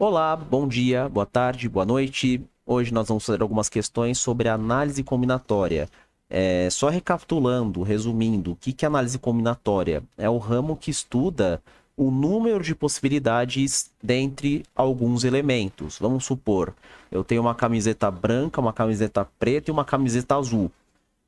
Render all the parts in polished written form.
Olá, bom dia, boa tarde, boa noite. Hoje nós vamos fazer algumas questões sobre análise combinatória. Só recapitulando, resumindo, o que é análise combinatória? É o ramo que estuda o número de possibilidades dentre alguns elementos. Vamos supor, eu tenho uma camiseta branca, uma camiseta preta e uma camiseta azul.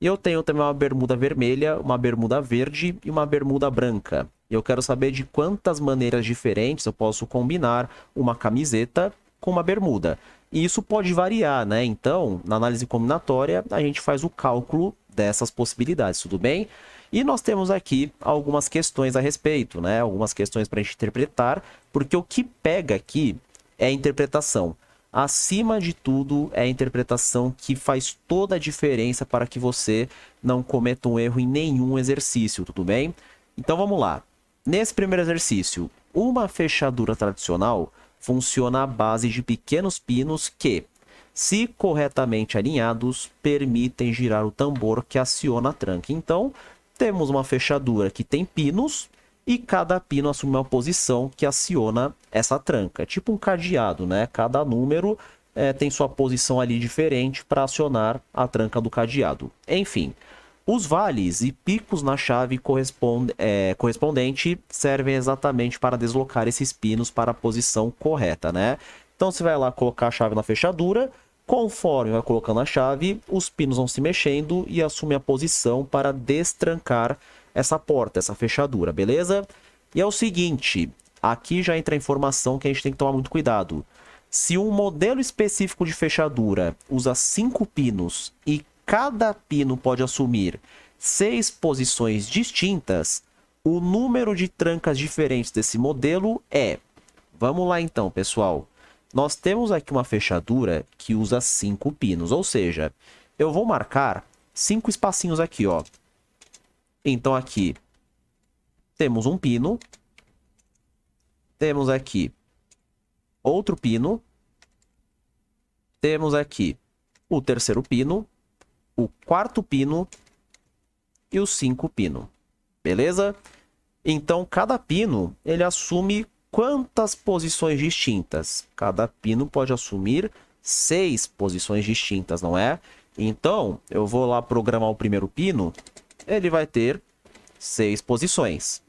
E eu tenho também uma bermuda vermelha, uma bermuda verde e uma bermuda branca. Eu quero saber de quantas maneiras diferentes eu posso combinar uma camiseta com uma bermuda. E isso pode variar, né? Então, na análise combinatória, a gente faz o cálculo dessas possibilidades, tudo bem? E nós temos aqui algumas questões a respeito, né? Algumas questões para a gente interpretar, porque o que pega aqui é a interpretação. Acima de tudo, é a interpretação que faz toda a diferença para que você não cometa um erro em nenhum exercício, tudo bem? Então vamos lá. Nesse primeiro exercício, uma fechadura tradicional funciona à base de pequenos pinos que, se corretamente alinhados, permitem girar o tambor que aciona a tranca. Então, temos uma fechadura que tem pinos e cada pino assume uma posição que aciona essa tranca. Tipo um cadeado, né? Cada número tem sua posição ali diferente para acionar a tranca do cadeado. Enfim, os vales e picos na chave correspondente servem exatamente para deslocar esses pinos para a posição correta, né? Então você vai lá colocar a chave na fechadura, conforme vai colocando a chave, os pinos vão se mexendo e assume a posição para destrancar essa porta, essa fechadura, beleza? E é o seguinte, aqui já entra a informação que a gente tem que tomar muito cuidado. Se um modelo específico de fechadura usa 5 pinos e cada pino pode assumir 6 posições distintas, o número de trancas diferentes desse modelo é... Vamos lá então, pessoal. Nós temos aqui uma fechadura que usa 5 pinos, ou seja, eu vou marcar 5 espacinhos aqui, ó. Então aqui temos um pino, temos aqui outro pino, temos aqui o terceiro pino, o quarto pino e o 5º pino, beleza? Então cada pino ele assume quantas posições distintas? Cada pino pode assumir 6 posições distintas, não é? Então eu vou lá programar o primeiro pino. Ele vai ter 6 posições.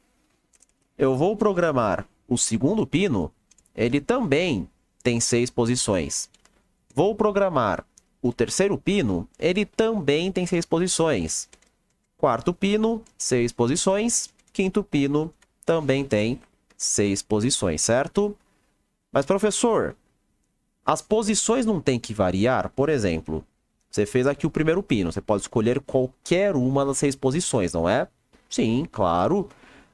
Eu vou programar o segundo pino, ele também tem 6 posições. Vou programar o terceiro pino, ele também tem 6 posições. Quarto pino, 6 posições. Quinto pino também tem 6 posições, certo? Mas, professor, as posições não têm que variar? Por exemplo, você fez aqui o primeiro pino. Você pode escolher qualquer uma das 6 posições, não é? Sim, claro.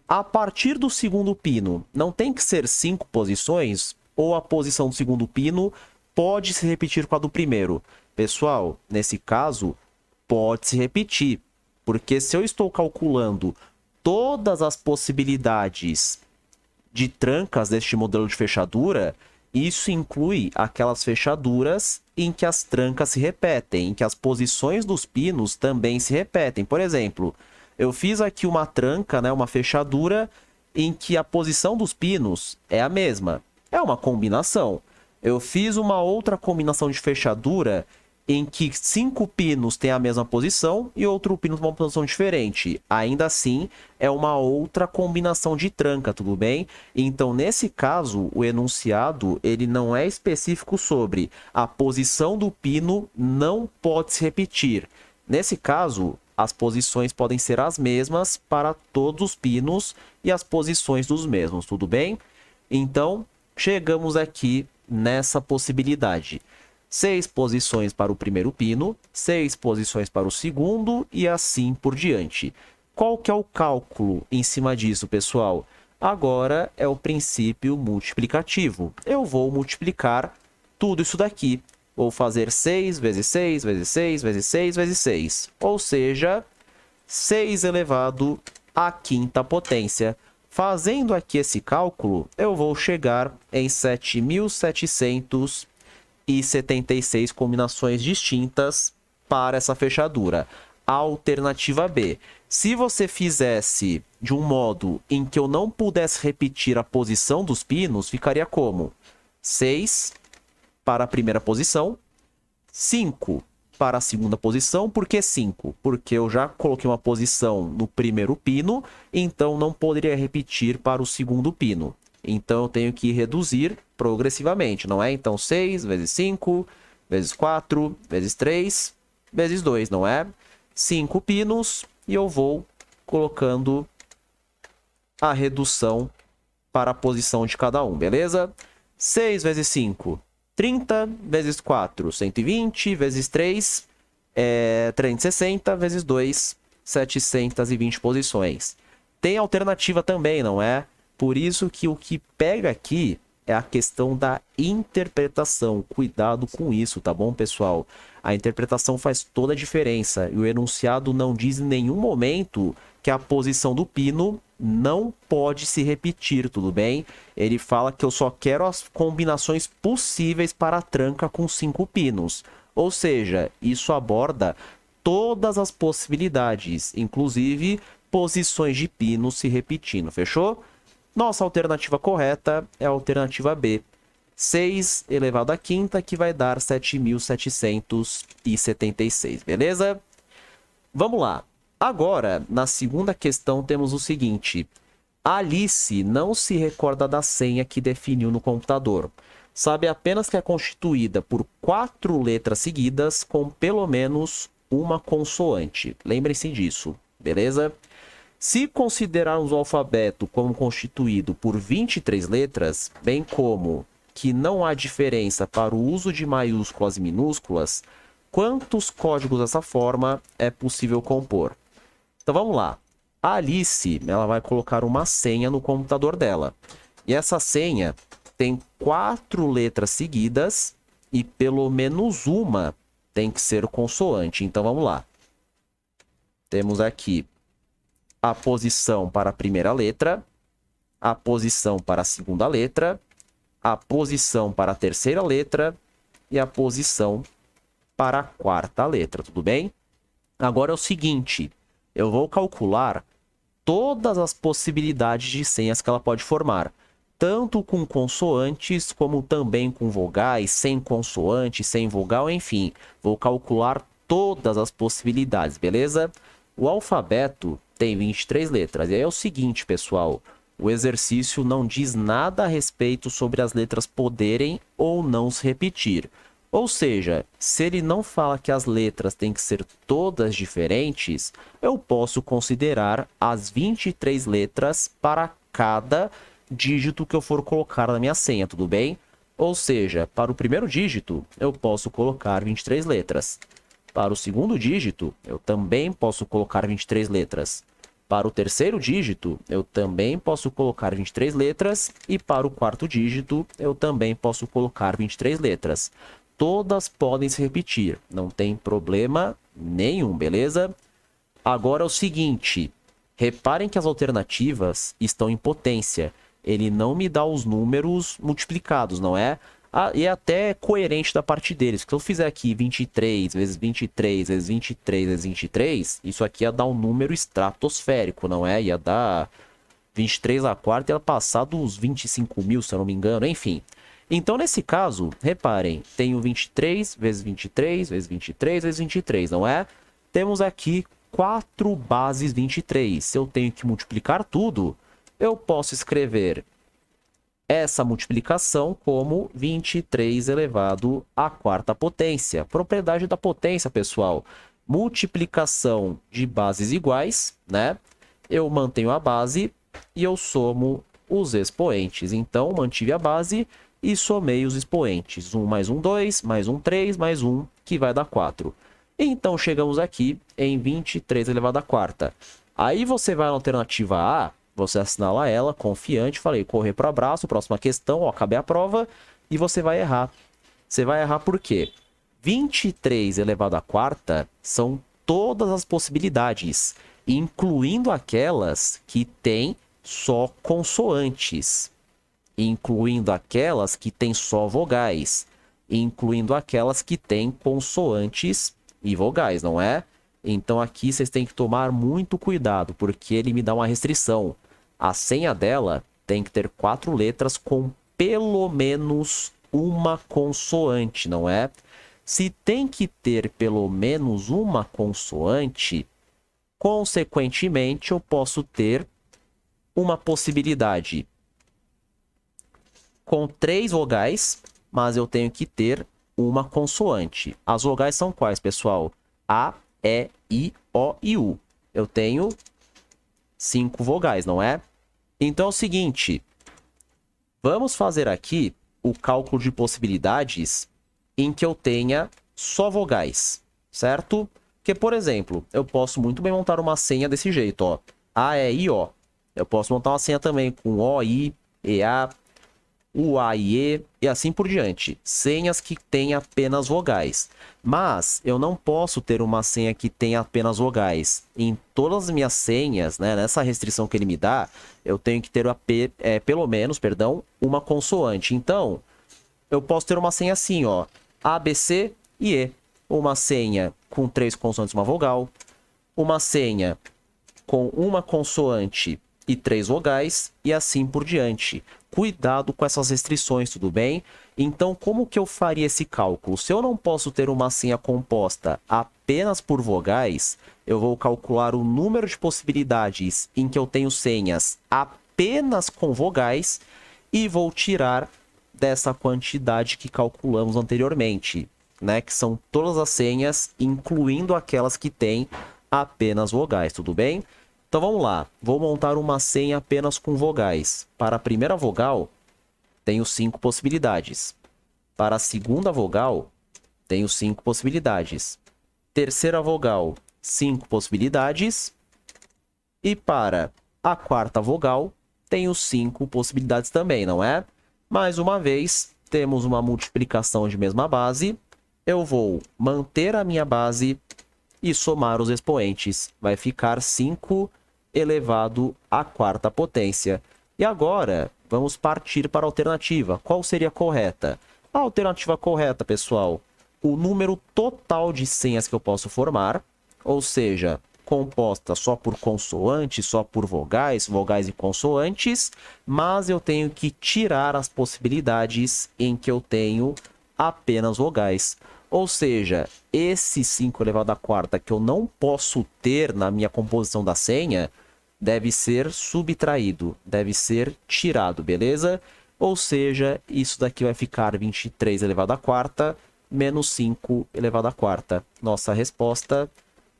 A partir do segundo pino, não tem que ser 5 posições? Ou a posição do segundo pino pode se repetir com a do primeiro? Pessoal, nesse caso, pode se repetir. Porque se eu estou calculando todas as possibilidades de trancas deste modelo de fechadura, isso inclui aquelas fechaduras em que as trancas se repetem, em que as posições dos pinos também se repetem. Por exemplo, eu fiz aqui uma tranca, né, uma fechadura, em que a posição dos pinos é a mesma. É uma combinação. Eu fiz uma outra combinação de fechadura em que 5 pinos têm a mesma posição e outro pino tem uma posição diferente. Ainda assim, é uma outra combinação de tranca, tudo bem? Então, nesse caso, o enunciado ele não é específico sobre a posição do pino não pode se repetir. Nesse caso, as posições podem ser as mesmas para todos os pinos e as posições dos mesmos, tudo bem? Então, chegamos aqui nessa possibilidade. 6 posições para o primeiro pino, 6 posições para o segundo e assim por diante. Qual que é o cálculo em cima disso, pessoal? Agora é o princípio multiplicativo. Eu vou multiplicar tudo isso daqui. Vou fazer 6 vezes 6 vezes 6 vezes 6 vezes 6. Ou seja, 6 elevado à quinta potência. Fazendo aqui esse cálculo, eu vou chegar em 7.776 combinações distintas para essa fechadura. Alternativa B. Se você fizesse de um modo em que eu não pudesse repetir a posição dos pinos, ficaria como? 6 para a primeira posição, 5 para a segunda posição. Por que 5? Porque eu já coloquei uma posição no primeiro pino, então não poderia repetir para o segundo pino. Então eu tenho que reduzir progressivamente, não é? Então 6 vezes 5, vezes 4, vezes 3, vezes 2, não é? 5 pinos e eu vou colocando a redução para a posição de cada um, beleza? 6 vezes 5, 30, vezes 4, 120, vezes 3, 360, vezes 2, 720 posições. Tem alternativa também, não é? Por isso que o que pega aqui é a questão da interpretação. Cuidado com isso, tá bom, pessoal? A interpretação faz toda a diferença. E o enunciado não diz em nenhum momento que a posição do pino não pode se repetir, tudo bem? Ele fala que eu só quero as combinações possíveis para a tranca com 5 pinos. Ou seja, isso aborda todas as possibilidades, inclusive posições de pino se repetindo, fechou? Nossa alternativa correta é a alternativa B. 6 elevado à quinta, que vai dar 7.776, beleza? Vamos lá. Agora, na segunda questão, temos o seguinte. A Alice não se recorda da senha que definiu no computador. Sabe apenas que é constituída por 4 letras seguidas com pelo menos uma consoante. Lembrem-se disso, beleza? Se considerarmos o alfabeto como constituído por 23 letras, bem como que não há diferença para o uso de maiúsculas e minúsculas, quantos códigos dessa forma é possível compor? Então vamos lá. A Alice, ela vai colocar uma senha no computador dela. E essa senha tem 4 letras seguidas e pelo menos uma tem que ser consoante. Então vamos lá. Temos aqui a posição para a primeira letra, a posição para a segunda letra, a posição para a terceira letra e a posição para a quarta letra, tudo bem? Agora é o seguinte, eu vou calcular todas as possibilidades de senhas que ela pode formar, tanto com consoantes como também com vogais, sem consoante, sem vogal, enfim, vou calcular todas as possibilidades, beleza? O alfabeto tem 23 letras, e aí é o seguinte, pessoal, o exercício não diz nada a respeito sobre as letras poderem ou não se repetir. Ou seja, se ele não fala que as letras têm que ser todas diferentes, eu posso considerar as 23 letras para cada dígito que eu for colocar na minha senha, tudo bem? Ou seja, para o primeiro dígito, eu posso colocar 23 letras. Para o segundo dígito, eu também posso colocar 23 letras. Para o terceiro dígito, eu também posso colocar 23 letras. E para o quarto dígito, eu também posso colocar 23 letras. Todas podem se repetir, não tem problema nenhum, beleza? Agora é o seguinte, reparem que as alternativas estão em potência. Ele não me dá os números multiplicados, não é? E é até coerente da parte deles. Se eu fizer aqui 23 vezes 23 vezes 23 vezes 23, isso aqui ia dar um número estratosférico, não é? Ia dar 23 a quarta e ia passar dos 25 mil, se eu não me engano, enfim. Então, nesse caso, reparem, tenho 23 vezes 23 vezes 23 vezes 23, não é? Temos aqui 4 bases 23. Se eu tenho que multiplicar tudo, eu posso escrever essa multiplicação como 23 elevado à quarta potência. Propriedade da potência, pessoal. Multiplicação de bases iguais, né? Eu mantenho a base e eu somo os expoentes. Então, mantive a base e somei os expoentes. 1 mais 1, 2, mais 1, 3, mais 1, que vai dar 4. Então, chegamos aqui em 23 elevado à quarta. Aí você vai na alternativa A, você assinala ela, confiante, falei, correr para o abraço, próxima questão, ó, acabei a prova, e você vai errar. Você vai errar por quê? 23 elevado à quarta são todas as possibilidades, incluindo aquelas que têm só consoantes, incluindo aquelas que têm só vogais, incluindo aquelas que têm consoantes e vogais, não é? Então aqui vocês têm que tomar muito cuidado, porque ele me dá uma restrição. A senha dela tem que ter 4 letras com pelo menos uma consoante, não é? Se tem que ter pelo menos uma consoante, consequentemente, eu posso ter uma possibilidade com 3 vogais, mas eu tenho que ter uma consoante. As vogais são quais, pessoal? A, E, I, O e U. Eu tenho 5 vogais, não é? Então é o seguinte, vamos fazer aqui o cálculo de possibilidades em que eu tenha só vogais, certo? Porque, por exemplo, eu posso muito bem montar uma senha desse jeito, ó. A, E, I, O. Eu posso montar uma senha também com O, I, E, A, U, A e E assim por diante. Senhas que têm apenas vogais. Mas eu não posso ter uma senha que tenha apenas vogais. Em todas as minhas senhas, né, nessa restrição que ele me dá, eu tenho que ter pelo menos, perdão, uma consoante. Então, eu posso ter uma senha assim, ó, A, B, C e E. Uma senha com 3 consoantes e uma vogal. Uma senha com uma consoante e 3 vogais e assim por diante. Cuidado com essas restrições, tudo bem? Então, como que eu faria esse cálculo? Se eu não posso ter uma senha composta apenas por vogais, eu vou calcular o número de possibilidades em que eu tenho senhas apenas com vogais e vou tirar dessa quantidade que calculamos anteriormente, né? Que são todas as senhas, incluindo aquelas que têm apenas vogais, tudo bem? Então vamos lá, vou montar uma senha apenas com vogais. Para a primeira vogal, tenho 5 possibilidades. Para a segunda vogal, tenho 5 possibilidades. Terceira vogal, 5 possibilidades. E para a quarta vogal, tenho 5 possibilidades também, não é? Mais uma vez, temos uma multiplicação de mesma base. Eu vou manter a minha base e somar os expoentes. Vai ficar 5 elevado à quarta potência. E agora, vamos partir para a alternativa. Qual seria a correta? A alternativa correta, pessoal, o número total de senhas que eu posso formar, ou seja, composta só por consoantes, só por vogais, vogais e consoantes, mas eu tenho que tirar as possibilidades em que eu tenho apenas vogais. Ou seja, esse 5 elevado à quarta que eu não posso ter na minha composição da senha, deve ser subtraído, deve ser tirado, beleza? Ou seja, isso daqui vai ficar 23 elevado à quarta menos 5 elevado à quarta. Nossa resposta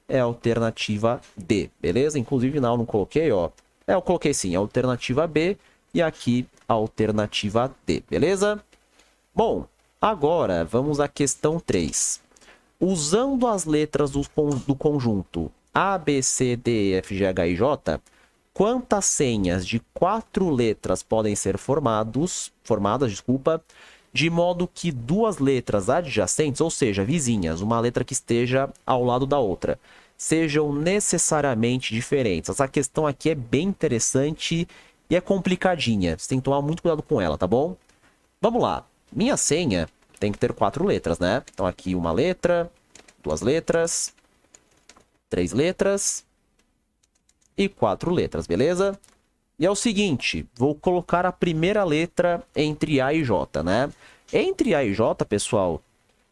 é a alternativa D, beleza? Inclusive, não coloquei, ó. Eu coloquei sim, a alternativa B e aqui a alternativa D, beleza? Bom, agora vamos à questão 3. Usando as letras do conjunto A, B, C, D, E, F, G, H, I, J, quantas senhas de 4 letras podem ser formadas, de modo que 2 letras adjacentes, ou seja, vizinhas, uma letra que esteja ao lado da outra, sejam necessariamente diferentes? Essa questão aqui é bem interessante e é complicadinha. Você tem que tomar muito cuidado com ela, tá bom? Vamos lá. Minha senha tem que ter 4 letras, né? Então aqui uma letra, 2 letras, 3 letras e 4 letras, beleza? E é o seguinte, vou colocar a primeira letra entre A e J, né? Entre A e J, pessoal,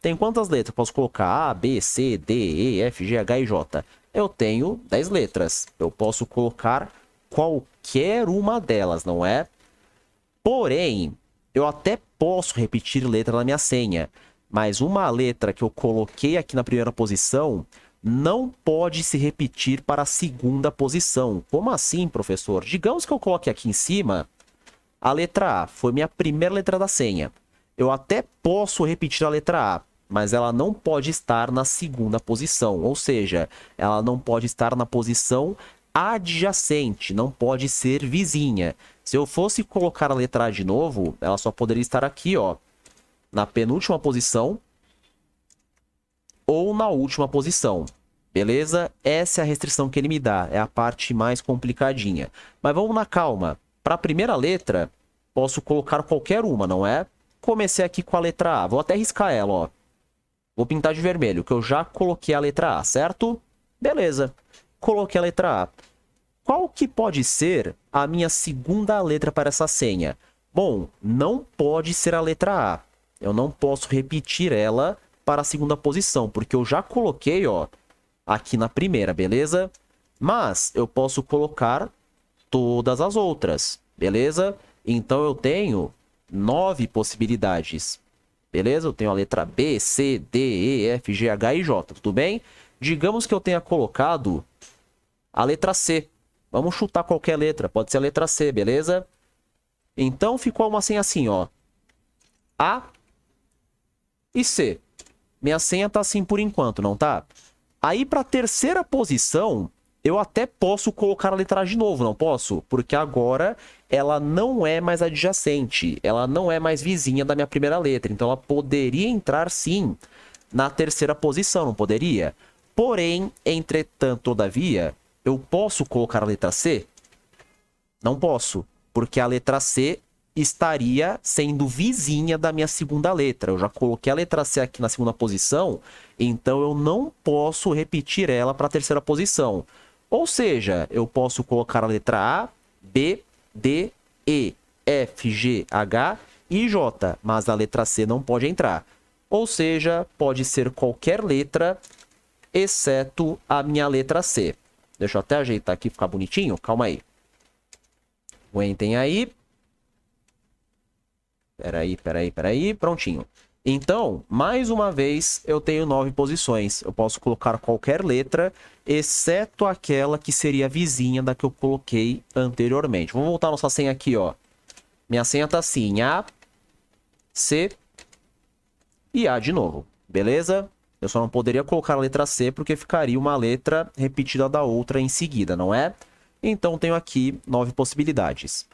tem quantas letras? Posso colocar A, B, C, D, E, F, G, H e J. Eu tenho 10 letras. Eu posso colocar qualquer uma delas, não é? Porém, eu até posso repetir letra na minha senha, mas uma letra que eu coloquei aqui na primeira posição não pode se repetir para a segunda posição. Como assim, professor? Digamos que eu coloque aqui em cima a letra A, foi minha primeira letra da senha. Eu até posso repetir a letra A, mas ela não pode estar na segunda posição, ou seja, ela não pode estar na posição adjacente, não pode ser vizinha. Se eu fosse colocar a letra A de novo, ela só poderia estar aqui, ó, na penúltima posição ou na última posição. Beleza? Essa é a restrição que ele me dá, é a parte mais complicadinha. Mas vamos na calma. Para a primeira letra, posso colocar qualquer uma, não é? Comecei aqui com a letra A, vou até riscar ela, ó. Vou pintar de vermelho, que eu já coloquei a letra A, certo? Beleza, coloquei a letra A. Qual que pode ser a minha segunda letra para essa senha? Bom, não pode ser a letra A. Eu não posso repetir ela para a segunda posição, porque eu já coloquei, ó, aqui na primeira, beleza? Mas eu posso colocar todas as outras, beleza? Então eu tenho 9 possibilidades, beleza? Eu tenho a letra B, C, D, E, F, G, H e J, tudo bem? Digamos que eu tenha colocado a letra C. Vamos chutar qualquer letra, pode ser a letra C, beleza? Então ficou uma senha assim, ó. A e C. Minha senha tá assim por enquanto, não tá? Aí para a terceira posição, eu até posso colocar a letra A de novo, não posso? Porque agora ela não é mais adjacente, ela não é mais vizinha da minha primeira letra. Então ela poderia entrar sim na terceira posição, não poderia? Porém, entretanto, todavia, eu posso colocar a letra C? Não posso, porque a letra C estaria sendo vizinha da minha segunda letra. Eu já coloquei a letra C aqui na segunda posição, então eu não posso repetir ela para a terceira posição. Ou seja, eu posso colocar a letra A, B, D, E, F, G, H e J, mas a letra C não pode entrar. Ou seja, pode ser qualquer letra, exceto a minha letra C. Deixa eu até ajeitar aqui, ficar bonitinho. Calma aí. Aguentem aí. Peraí. Prontinho. Então, mais uma vez, eu tenho 9 posições. Eu posso colocar qualquer letra, exceto aquela que seria vizinha da que eu coloquei anteriormente. Vamos voltar a nossa senha aqui, ó. Minha senha tá assim, A, C e A de novo, beleza? Eu só não poderia colocar a letra C porque ficaria uma letra repetida da outra em seguida, não é? Então, tenho aqui 9 possibilidades.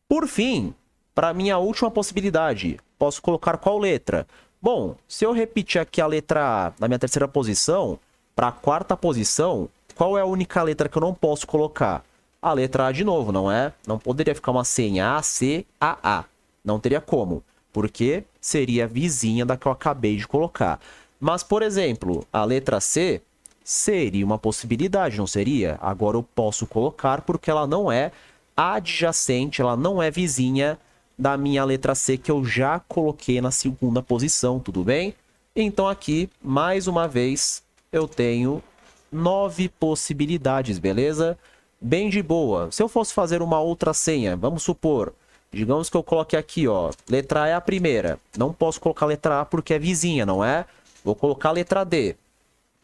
Por fim, para a minha última possibilidade, posso colocar qual letra? Bom, se eu repetir aqui a letra A na minha terceira posição, para a quarta posição, qual é a única letra que eu não posso colocar? A letra A de novo, não é? Não poderia ficar uma senha A, C, A, A. Não teria como, porque seria vizinha da que eu acabei de colocar. Mas, por exemplo, a letra C seria uma possibilidade, não seria? Agora eu posso colocar porque ela não é adjacente, ela não é vizinha da minha letra C que eu já coloquei na segunda posição, tudo bem? Então aqui, mais uma vez, eu tenho 9 possibilidades, beleza? Bem de boa. Se eu fosse fazer uma outra senha, vamos supor, digamos que eu coloque aqui, ó, letra A é a primeira. Não posso colocar a letra A porque é vizinha, não é? Vou colocar a letra D.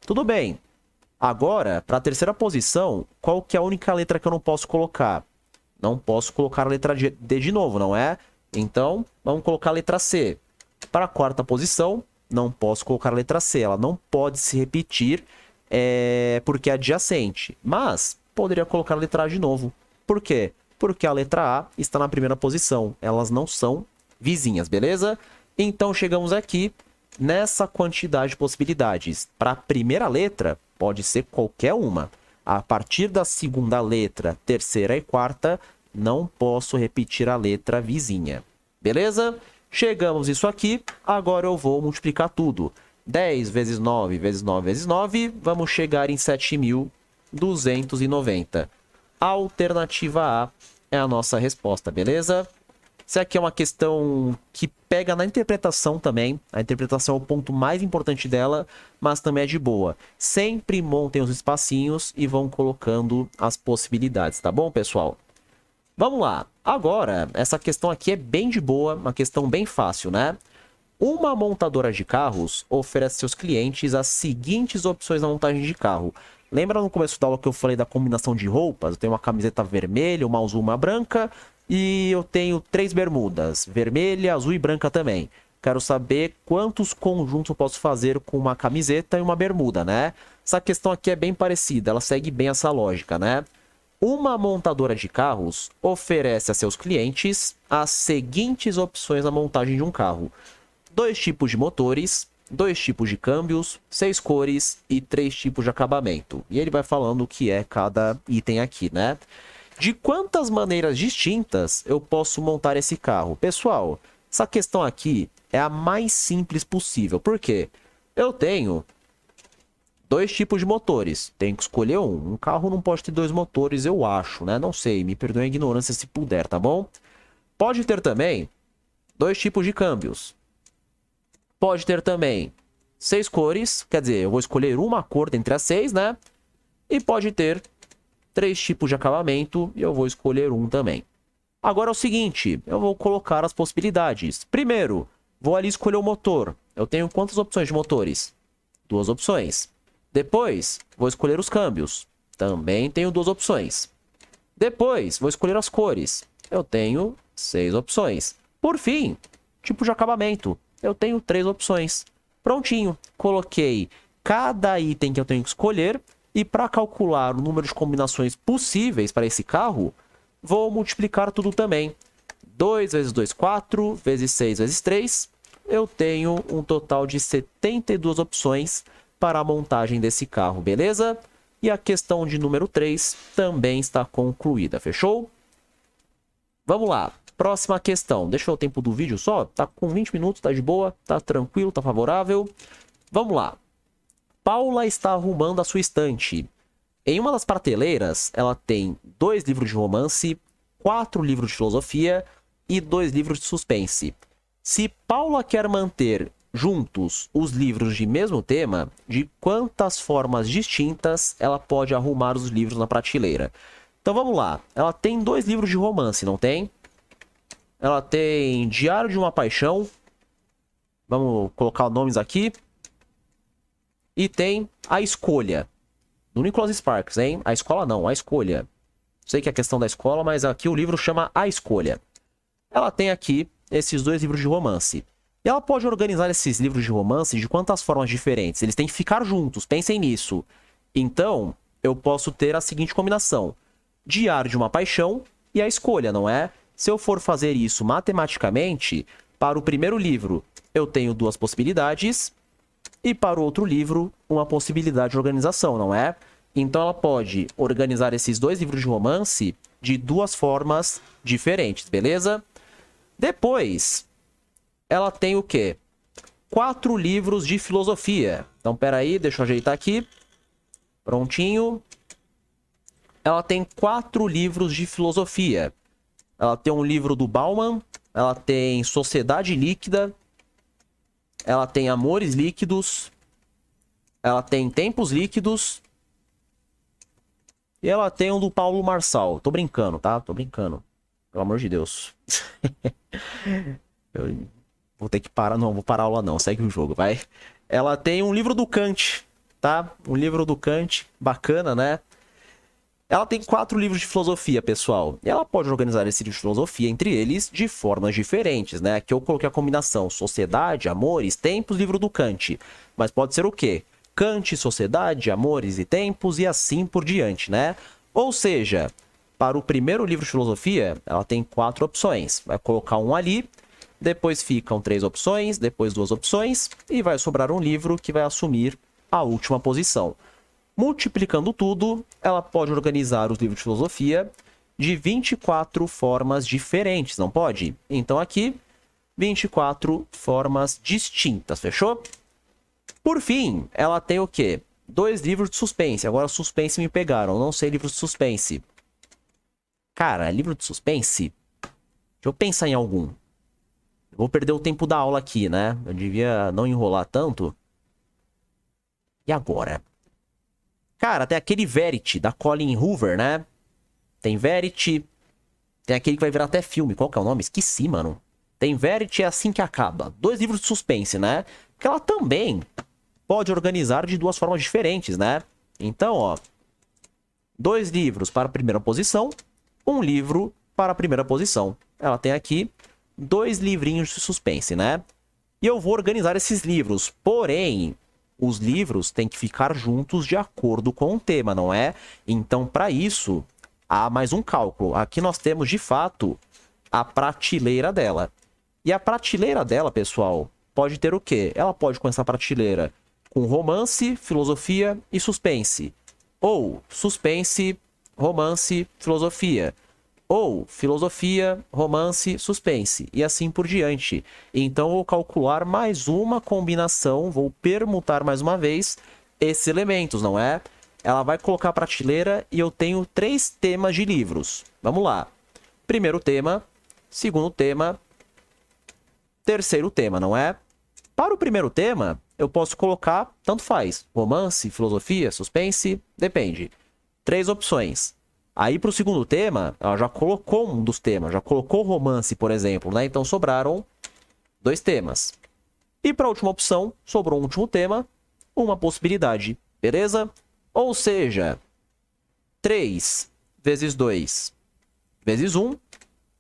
Tudo bem. Agora, para a terceira posição, qual que é a única letra que eu não posso colocar? Não posso colocar a letra D de novo, não é? Então, vamos colocar a letra C. Para a quarta posição, não posso colocar a letra C. Ela não pode se repetir porque é adjacente. Mas, poderia colocar a letra A de novo. Por quê? Porque a letra A está na primeira posição. Elas não são vizinhas, beleza? Então, chegamos aqui nessa quantidade de possibilidades. Para a primeira letra, pode ser qualquer uma. A partir da segunda letra, terceira e quarta, não posso repetir a letra vizinha. Beleza? Chegamos isso aqui. Agora eu vou multiplicar tudo. 10 vezes 9 vezes 9 vezes 9. Vamos chegar em 7.290. A alternativa A é a nossa resposta, beleza? Isso aqui é uma questão que pega na interpretação também. A interpretação é o ponto mais importante dela, mas também é de boa. Sempre montem os espacinhos e vão colocando as possibilidades, tá bom, pessoal? Vamos lá. Agora, essa questão aqui é bem de boa, uma questão bem fácil, né? Uma montadora de carros oferece aos seus clientes as seguintes opções na montagem de carro. Lembra no começo da aula que eu falei da combinação de roupas? Eu tenho uma camiseta vermelha, uma azul, uma branca. E eu tenho 3 bermudas, vermelha, azul e branca também. Quero saber quantos conjuntos eu posso fazer com uma camiseta e uma bermuda, né? Essa questão aqui é bem parecida, ela segue bem essa lógica, né? Uma montadora de carros oferece a seus clientes as seguintes opções na montagem de um carro. 2 tipos de motores, 2 tipos de câmbios, 6 cores e 3 tipos de acabamento. E ele vai falando o que é cada item aqui, né? De quantas maneiras distintas eu posso montar esse carro? Pessoal, essa questão aqui é a mais simples possível. Por quê? Eu tenho 2 tipos de motores. Tenho que escolher um. Um carro não pode ter 2 motores, eu acho, né? Não sei, me perdoe a ignorância se puder, tá bom? Pode ter também 2 tipos de câmbios. Pode ter também 6 cores, quer dizer, eu vou escolher uma cor dentre as 6, né? E pode ter 3 tipos de acabamento e eu vou escolher um também. Agora é o seguinte, eu vou colocar as possibilidades. Primeiro, vou ali escolher o motor. Eu tenho quantas opções de motores? 2 opções. Depois, vou escolher os câmbios. Também tenho 2 opções. Depois, vou escolher as cores. Eu tenho 6 opções. Por fim, tipo de acabamento. Eu tenho 3 opções. Prontinho. Coloquei cada item que eu tenho que escolher. E para calcular o número de combinações possíveis para esse carro, vou multiplicar tudo também. 2 vezes 2, 4. Vezes 6 vezes 3. Eu tenho um total de 72 opções para a montagem desse carro, beleza? E a questão de número 3 também está concluída, fechou? Vamos lá, próxima questão. Deixa eu ver o tempo do vídeo só. Tá com 20 minutos, tá de boa, tá tranquilo, tá favorável. Vamos lá. Paula está arrumando a sua estante. Em uma das prateleiras, ela tem 2 livros de romance, 4 livros de filosofia e 2 livros de suspense. Se Paula quer manter juntos os livros de mesmo tema, de quantas formas distintas ela pode arrumar os livros na prateleira? Então vamos lá. Ela tem 2 livros de romance, não tem? Ela tem Diário de uma Paixão. Vamos colocar nomes aqui. E tem A Escolha, do Nicholas Sparks, hein? A escola não, A Escolha. Sei que é a questão da escola, mas aqui o livro chama A Escolha. Ela tem aqui esses 2 livros de romance. E ela pode organizar esses livros de romance de quantas formas diferentes? Eles têm que ficar juntos, pensem nisso. Então, eu posso ter a seguinte combinação. Diário de uma Paixão e A Escolha, não é? Se eu for fazer isso matematicamente, para o primeiro livro eu tenho 2 possibilidades e para o outro livro uma possibilidade de organização, não é? Então ela pode organizar esses 2 livros de romance de 2 formas diferentes, beleza? Depois, ela tem o quê? 4 livros de filosofia. Então, peraí, deixa eu ajeitar aqui. Prontinho. Ela tem 4 livros de filosofia. Ela tem um livro do Bauman. Ela tem Sociedade Líquida. Ela tem Amores Líquidos. Ela tem Tempos Líquidos. E ela tem um do Paulo Marçal. Tô brincando, tá? Tô brincando. Pelo amor de Deus. Eu vou ter que parar. Não, vou parar a aula não. Segue o jogo, vai. Ela tem um livro do Kant, tá? Um livro do Kant. Bacana, né? Ela tem 4 livros de filosofia, pessoal. E ela pode organizar esse livro de filosofia entre eles de formas diferentes, né? Aqui eu coloquei a combinação Sociedade, Amores, Tempos, livro do Kant. Mas pode ser o quê? Kant, Sociedade, Amores e Tempos e assim por diante, né? Ou seja, para o primeiro livro de filosofia, ela tem 4 opções. Vai colocar um ali, depois ficam 3 opções, depois 2 opções e vai sobrar um livro que vai assumir a última posição. Multiplicando tudo, ela pode organizar os livros de filosofia de 24 formas diferentes, não pode? Então aqui, 24 formas distintas, fechou? Por fim, ela tem o quê? 2 livros de suspense. Agora suspense me pegaram, não sei livros de suspense. Cara, livro de suspense? Deixa eu pensar em algum. Eu vou perder o tempo da aula aqui, né? Eu devia não enrolar tanto. E agora? Cara, tem aquele Verity, da Colin Hoover, né? Tem Verity. Tem aquele que vai virar até filme. Qual que é o nome? Esqueci, mano. Tem Verity, é assim que acaba. 2 livros de suspense, né? Porque ela também pode organizar de 2 formas diferentes, né? Então, ó. 2 livros para a primeira posição. 1 livro para a primeira posição. Ela tem aqui 2 livrinhos de suspense, né? E eu vou organizar esses livros. Porém, os livros têm que ficar juntos de acordo com o tema, não é? Então, para isso, há mais um cálculo. Aqui nós temos, de fato, a prateleira dela. E a prateleira dela, pessoal, pode ter o quê? Ela pode começar a prateleira com romance, filosofia e suspense. Ou suspense, romance, filosofia. Ou filosofia, romance, suspense. E assim por diante. Então, vou calcular mais uma combinação. Vou permutar mais uma vez esses elementos, não é? Ela vai colocar a prateleira e eu tenho 3 temas de livros. Vamos lá. Primeiro tema, segundo tema, terceiro tema, não é? Para o primeiro tema, eu posso colocar, tanto faz, romance, filosofia, suspense, depende. 3 opções. Aí para o segundo tema, ela já colocou um dos temas, já colocou romance, por exemplo, né? Então sobraram 2 temas. E para a última opção, sobrou um último tema, uma possibilidade, beleza? Ou seja, 3 vezes 2 vezes 1,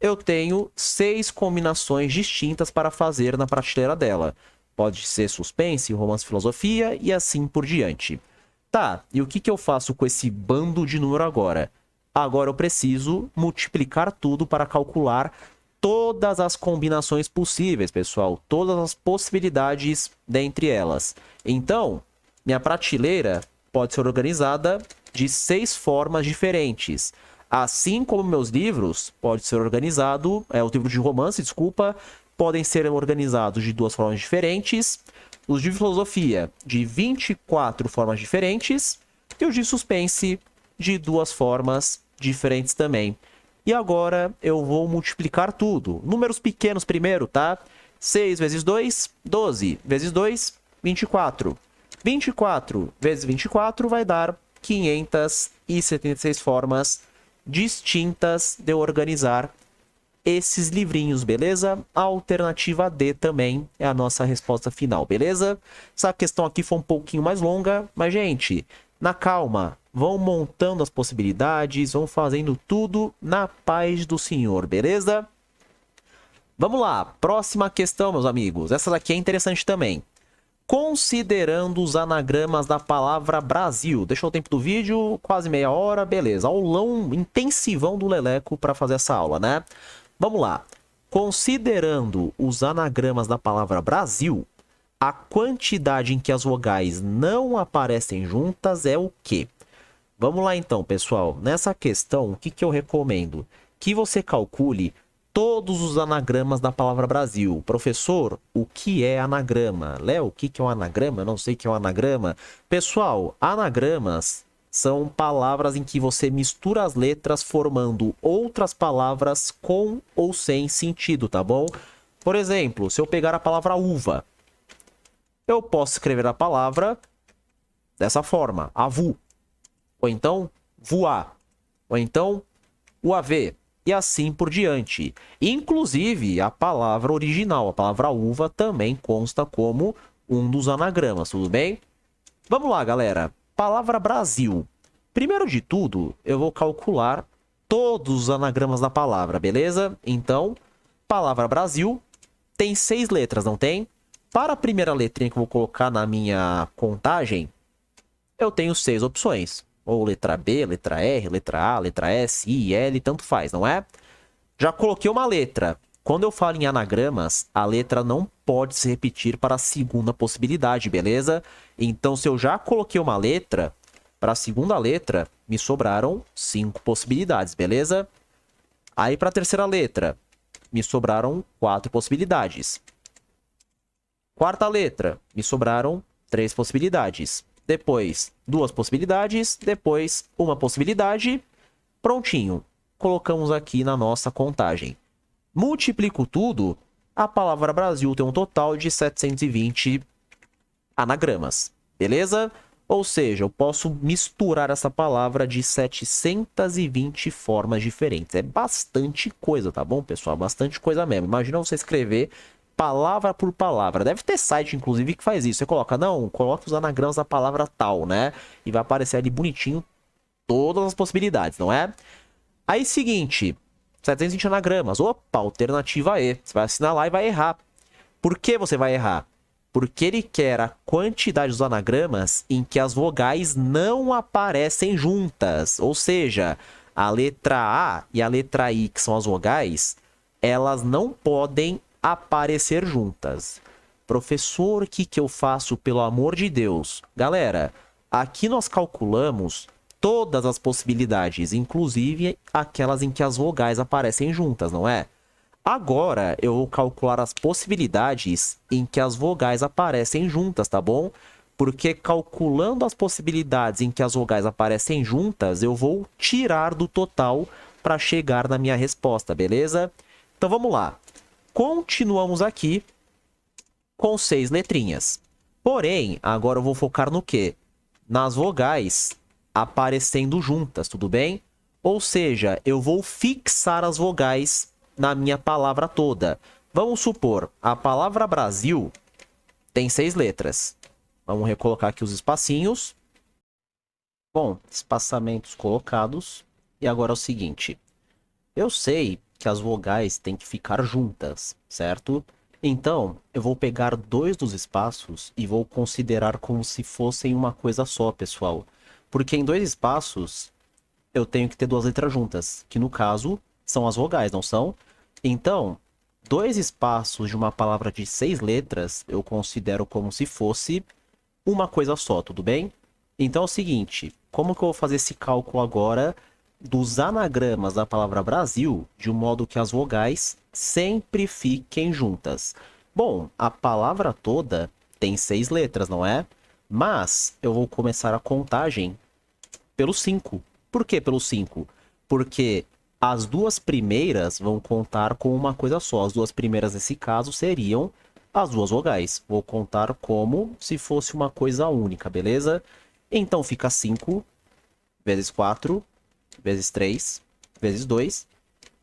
eu tenho 6 combinações distintas para fazer na prateleira dela. Pode ser suspense, romance, filosofia e assim por diante. Tá, e o que eu faço com esse bando de número agora? Agora eu preciso multiplicar tudo para calcular todas as combinações possíveis, pessoal. Todas as possibilidades dentre elas. Então, minha prateleira pode ser organizada de 6 formas diferentes. Assim como meus livros, pode ser organizado, os livros de romance, desculpa, podem ser organizados de 2 formas diferentes. Os de filosofia, de 24 formas diferentes. E os de suspense, de 2 formas diferentes também. E agora eu vou multiplicar tudo. Números pequenos primeiro, tá? 6 vezes 2, 12. Vezes 2, 24. 24 vezes 24 vai dar 576 formas distintas de eu organizar esses livrinhos, beleza? A alternativa D também é a nossa resposta final, beleza? Essa questão aqui foi um pouquinho mais longa, mas, gente, na calma, vão montando as possibilidades, vão fazendo tudo na paz do Senhor, beleza? Vamos lá, próxima questão, meus amigos. Essa daqui é interessante também. Considerando os anagramas da palavra Brasil. Deixou o tempo do vídeo, quase meia hora, beleza. Aulão intensivão do Leleco para fazer essa aula, né? Vamos lá. Considerando os anagramas da palavra Brasil, a quantidade em que as vogais não aparecem juntas é o quê? Vamos lá então, pessoal. Nessa questão, o que eu recomendo? Que você calcule todos os anagramas da palavra Brasil. Professor, o que é anagrama? Léo, o que é um anagrama? Eu não sei o que é um anagrama. Pessoal, anagramas são palavras em que você mistura as letras formando outras palavras com ou sem sentido, tá bom? Por exemplo, se eu pegar a palavra uva, eu posso escrever a palavra dessa forma, avu. Ou então, voar. Ou então, uavê. E assim por diante. Inclusive, a palavra original, a palavra uva, também consta como um dos anagramas, tudo bem? Vamos lá, galera. Palavra Brasil. Primeiro de tudo, eu vou calcular todos os anagramas da palavra, beleza? Então, palavra Brasil tem 6 letras, não tem? Para a primeira letrinha que eu vou colocar na minha contagem, eu tenho 6 opções. Ou letra B, letra R, letra A, letra S, I, L, tanto faz, não é? Já coloquei uma letra. Quando eu falo em anagramas, a letra não pode se repetir para a segunda possibilidade, beleza? Então, se eu já coloquei uma letra, para a segunda letra, me sobraram 5 possibilidades, beleza? Aí, para a terceira letra, me sobraram 4 possibilidades. Quarta letra, me sobraram 3 possibilidades. Depois, 2 possibilidades. Depois, 1 possibilidade. Prontinho. Colocamos aqui na nossa contagem. Multiplico tudo. A palavra Brasil tem um total de 720 anagramas. Beleza? Ou seja, eu posso misturar essa palavra de 720 formas diferentes. É bastante coisa, tá bom, pessoal? Bastante coisa mesmo. Imagina você escrever palavra por palavra. Deve ter site, inclusive, que faz isso. Você coloca, não, coloca os anagramas da palavra tal, né? E vai aparecer ali bonitinho todas as possibilidades, não é? Aí, seguinte, 720 anagramas. Opa, alternativa E. Você vai assinalar e vai errar. Por que você vai errar? Porque ele quer a quantidade dos anagramas em que as vogais não aparecem juntas. Ou seja, a letra A e a letra I, que são as vogais, elas não podem aparecer juntas. Professor, o que eu faço, pelo amor de Deus? Galera, aqui nós calculamos todas as possibilidades, inclusive aquelas em que as vogais aparecem juntas, não é? Agora eu vou calcular as possibilidades em que as vogais aparecem juntas, tá bom? Porque calculando as possibilidades em que as vogais aparecem juntas, eu vou tirar do total para chegar na minha resposta, beleza? Então vamos lá. Continuamos aqui com 6 letrinhas. Porém, agora eu vou focar no quê? Nas vogais aparecendo juntas, tudo bem? Ou seja, eu vou fixar as vogais na minha palavra toda. Vamos supor, a palavra Brasil tem 6 letras. Vamos recolocar aqui os espacinhos. Bom, espaçamentos colocados. E agora é o seguinte. Eu sei que as vogais têm que ficar juntas, certo? Então, eu vou pegar 2 dos espaços e vou considerar como se fossem uma coisa só, pessoal. Porque em 2 espaços, eu tenho que ter 2 letras juntas, que no caso, são as vogais, não são? Então, 2 espaços de uma palavra de 6 letras, eu considero como se fosse uma coisa só, tudo bem? Então é o seguinte, como que eu vou fazer esse cálculo agora dos anagramas da palavra Brasil, de um modo que as vogais sempre fiquem juntas? Bom, a palavra toda tem 6 letras, não é? Mas eu vou começar a contagem pelo 5. Por que pelo 5? Porque as 2 primeiras vão contar com uma coisa só. As 2 primeiras, nesse caso, seriam as 2 vogais. Vou contar como se fosse uma coisa única, beleza? Então fica 5 vezes 4 vezes 3 vezes 2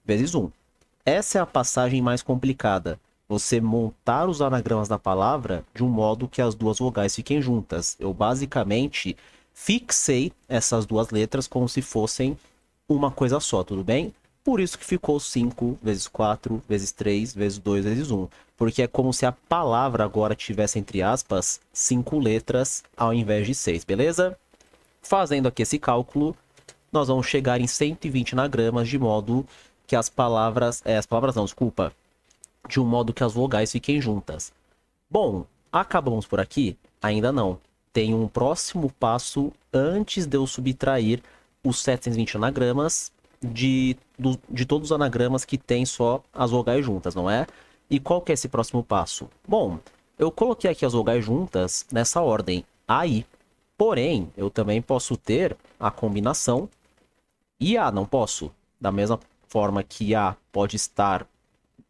vezes 1. Essa é a passagem mais complicada. Você montar os anagramas da palavra de um modo que as 2 vogais fiquem juntas. Eu basicamente fixei essas 2 letras como se fossem uma coisa só, tudo bem? Por isso que ficou 5 vezes 4 vezes 3 vezes 2 vezes 1. Porque é como se a palavra agora tivesse, entre aspas, 5 letras ao invés de 6, beleza? Fazendo aqui esse cálculo, nós vamos chegar em 120 anagramas de modo que as palavras... de um modo que as vogais fiquem juntas. Bom, acabamos por aqui? Ainda não. Tem um próximo passo antes de eu subtrair os 720 anagramas de todos os anagramas que tem só as vogais juntas, não é? E qual que é esse próximo passo? Bom, eu coloquei aqui as vogais juntas nessa ordem, aí. Porém, eu também posso ter a combinação IA, não posso? Da mesma forma que A pode estar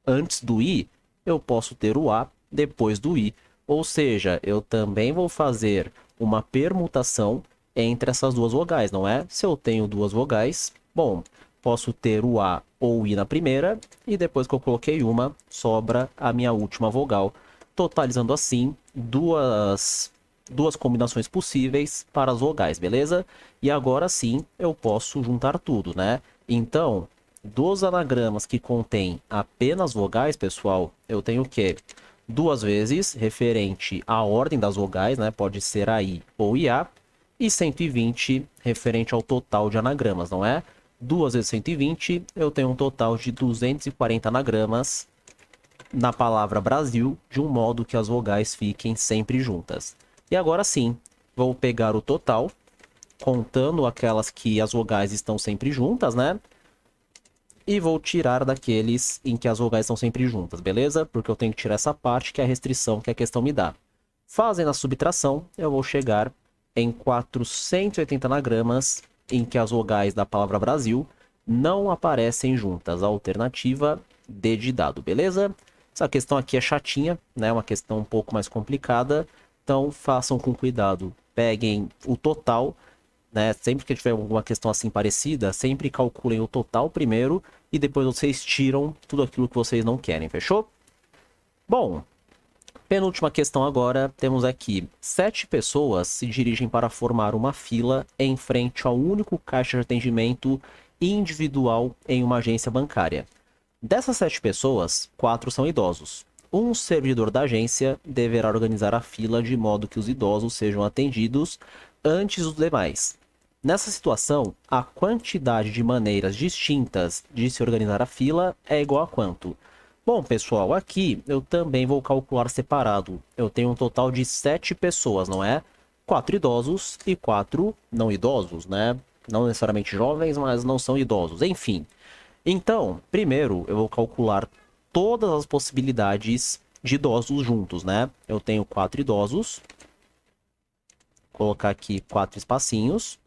antes do I, eu posso ter o A depois do I. Ou seja, eu também vou fazer uma permutação entre essas 2 vogais, não é? Se eu tenho 2 vogais, bom, posso ter o A ou o I na primeira, e depois que eu coloquei uma, sobra a minha última vogal, totalizando assim duas combinações possíveis para as vogais, beleza? E agora sim eu posso juntar tudo, né? Então, dos anagramas que contém apenas vogais, pessoal, eu tenho o quê? 2 vezes referente à ordem das vogais, né? Pode ser a I ou IA. E 120 referente ao total de anagramas, não é? 2 vezes 120, eu tenho um total de 240 anagramas na palavra Brasil, de um modo que as vogais fiquem sempre juntas. E agora sim, vou pegar o total, contando aquelas que as vogais estão sempre juntas, né? E vou tirar daqueles em que as vogais estão sempre juntas, beleza? Porque eu tenho que tirar essa parte que é a restrição que a questão me dá. Fazendo a subtração, eu vou chegar em 480 anagramas em que as vogais da palavra Brasil não aparecem juntas. A alternativa D de dado, beleza? Essa questão aqui é chatinha, né? Uma questão um pouco mais complicada. Então, façam com cuidado. Peguem o total, né? Sempre que tiver alguma questão assim parecida, sempre calculem o total primeiro e depois vocês tiram tudo aquilo que vocês não querem, fechou? Bom, penúltima questão agora, temos aqui 7 pessoas se dirigem para formar uma fila em frente ao único caixa de atendimento individual em uma agência bancária. Dessas 7 pessoas, 4 são idosos. Um servidor da agência deverá organizar a fila de modo que os idosos sejam atendidos antes dos demais. Nessa situação, a quantidade de maneiras distintas de se organizar a fila é igual a quanto? Bom, pessoal, aqui eu também vou calcular separado. Eu tenho um total de 7 pessoas, não é? 4 idosos e 4 não idosos, né? Não necessariamente jovens, mas não são idosos, enfim. Então, primeiro eu vou calcular todas as possibilidades de idosos juntos, né? Eu tenho 4 idosos. Vou colocar aqui 4 espacinhos.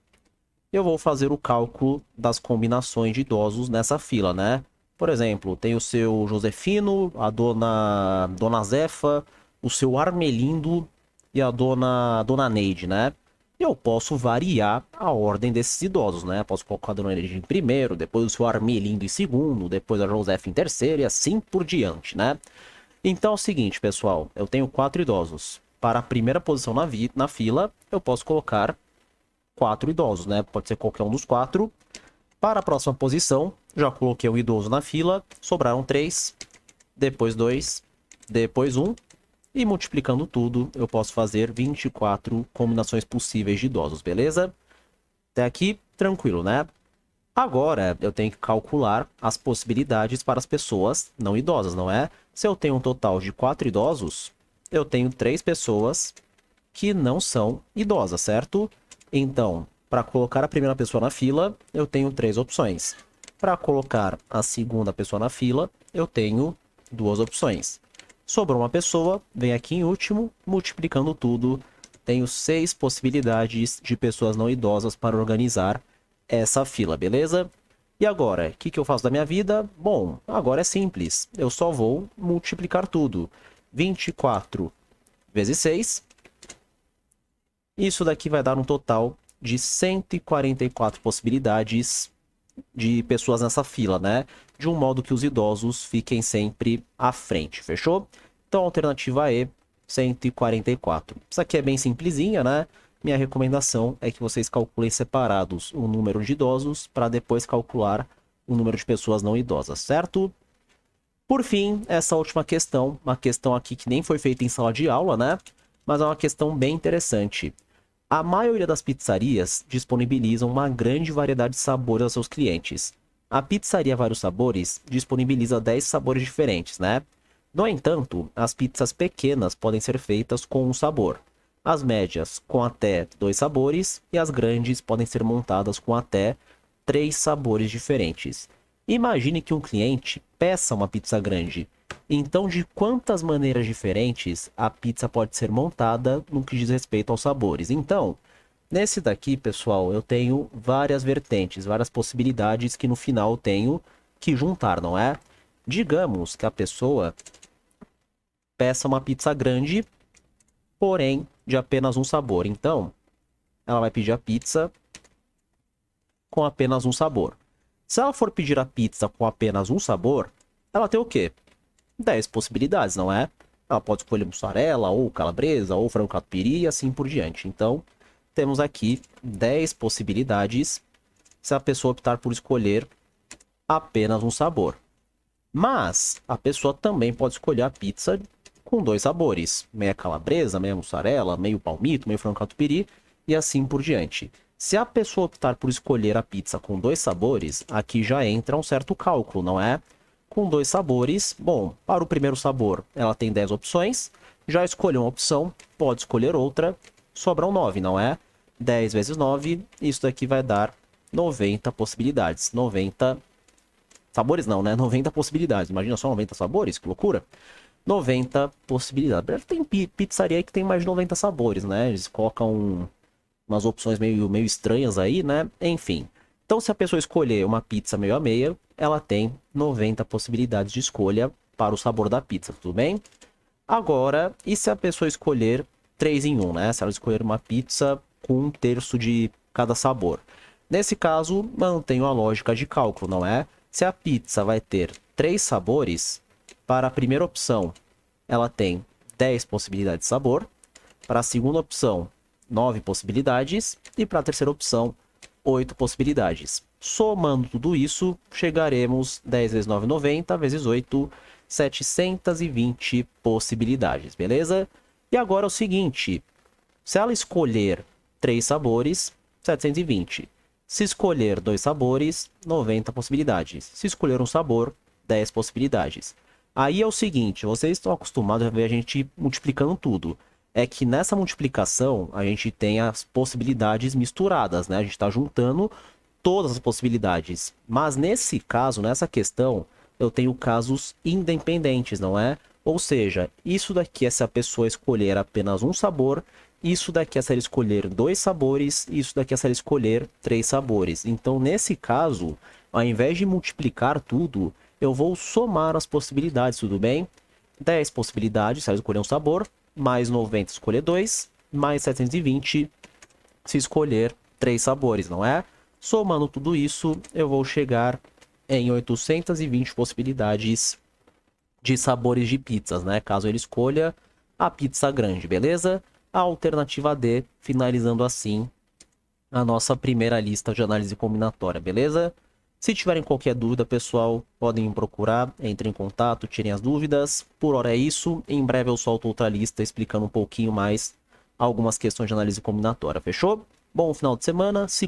Eu vou fazer o cálculo das combinações de idosos nessa fila, né? Por exemplo, tem o seu Josefino, a Dona Zefa, o seu Armelindo e a Dona Neide, né? Eu posso variar a ordem desses idosos, né? Posso colocar a Dona Neide em primeiro, depois o seu Armelindo em segundo, depois a Josefa em terceiro e assim por diante, né? Então é o seguinte, pessoal, eu tenho 4 idosos. Para a primeira posição na fila, eu posso colocar 4 idosos, né? Pode ser qualquer um dos 4. Para a próxima posição, já coloquei um idoso na fila, sobraram 3, depois 2, depois 1. E multiplicando tudo, eu posso fazer 24 combinações possíveis de idosos, beleza? Até aqui, tranquilo, né? Agora, eu tenho que calcular as possibilidades para as pessoas não idosas, não é? Se eu tenho um total de 4 idosos, eu tenho 3 pessoas que não são idosas, certo? Então, para colocar a primeira pessoa na fila, eu tenho 3 opções. Para colocar a segunda pessoa na fila, eu tenho 2 opções. Sobrou uma pessoa, vem aqui em último, multiplicando tudo, tenho 6 possibilidades de pessoas não idosas para organizar essa fila, beleza? E agora, o que eu faço da minha vida? Bom, agora é simples, eu só vou multiplicar tudo. 24 vezes 6, isso daqui vai dar um total de 144 possibilidades de pessoas nessa fila, né? De um modo que os idosos fiquem sempre à frente, fechou? Então, alternativa E, 144. Isso aqui é bem simplesinha, né? Minha recomendação é que vocês calculem separados o número de idosos para depois calcular o número de pessoas não idosas, certo? Por fim, essa última questão, uma questão aqui que nem foi feita em sala de aula, né? Mas é uma questão bem interessante. A maioria das pizzarias disponibilizam uma grande variedade de sabores aos seus clientes. A pizzaria Vários Sabores disponibiliza 10 sabores diferentes, né? No entanto, as pizzas pequenas podem ser feitas com um sabor, as médias com até 2 sabores e as grandes podem ser montadas com até 3 sabores diferentes. Imagine que um cliente peça uma pizza grande. Então, de quantas maneiras diferentes a pizza pode ser montada no que diz respeito aos sabores? Então, nesse daqui, pessoal, eu tenho várias vertentes, várias possibilidades que no final eu tenho que juntar, não é? Digamos que a pessoa peça uma pizza grande, porém de apenas um sabor. Então, ela vai pedir a pizza com apenas um sabor. Se ela for pedir a pizza com apenas um sabor, ela tem o quê? 10 possibilidades, não é? Ela pode escolher mussarela, ou calabresa, ou frango catupiry e assim por diante. Então, temos aqui 10 possibilidades se a pessoa optar por escolher apenas um sabor. Mas a pessoa também pode escolher a pizza com 2 sabores, meia calabresa, meia mussarela, meio palmito, meio frango catupiry e assim por diante. Se a pessoa optar por escolher a pizza com 2 sabores, aqui já entra um certo cálculo, não é? Com 2 sabores, bom, para o primeiro sabor ela tem 10 opções, já escolheu uma opção, pode escolher outra, sobram 9, não é? 10 vezes 9, isso daqui vai dar 90 possibilidades. 90 sabores não, né? 90 possibilidades. Imagina só 90 sabores, que loucura. 90 possibilidades. Tem pizzaria aí que tem mais de 90 sabores, né? Eles colocam umas opções meio estranhas aí, né? Enfim. Então, se a pessoa escolher uma pizza meio a meio, ela tem 90 possibilidades de escolha para o sabor da pizza, tudo bem? Agora, e se a pessoa escolher 3 em 1, né? Se ela escolher uma pizza com 1/3 de cada sabor. Nesse caso, mantenho a lógica de cálculo, não é? Se a pizza vai ter 3 sabores, para a primeira opção, ela tem 10 possibilidades de sabor. Para a segunda opção, 9 possibilidades. E para a terceira opção, 8 possibilidades. Somando tudo isso, chegaremos 10 vezes 9, 90, vezes 8, 720 possibilidades, beleza? E agora é o seguinte, se ela escolher 3 sabores, 720. Se escolher 2 sabores, 90 possibilidades. Se escolher um sabor, 10 possibilidades. Aí é o seguinte, vocês estão acostumados a ver a gente multiplicando tudo. É que nessa multiplicação a gente tem as possibilidades misturadas, né? A gente está juntando todas as possibilidades. Mas nesse caso, nessa questão, eu tenho casos independentes, não é? Ou seja, isso daqui é se a pessoa escolher apenas um sabor, isso daqui é se ela escolher 2 sabores, isso daqui é se ela escolher 3 sabores. Então, nesse caso, ao invés de multiplicar tudo, eu vou somar as possibilidades, tudo bem? 10 possibilidades, se eu escolher um sabor, mais 90 escolher 2, mais 720 se escolher 3 sabores, não é? Somando tudo isso, eu vou chegar em 820 possibilidades de sabores de pizzas, né? Caso ele escolha a pizza grande, beleza? A alternativa D, finalizando assim a nossa primeira lista de análise combinatória, beleza? Se tiverem qualquer dúvida, pessoal, podem me procurar, entrem em contato, tirem as dúvidas. Por hora é isso. Em breve eu solto outra lista explicando um pouquinho mais algumas questões de análise combinatória, fechou? Bom final de semana, se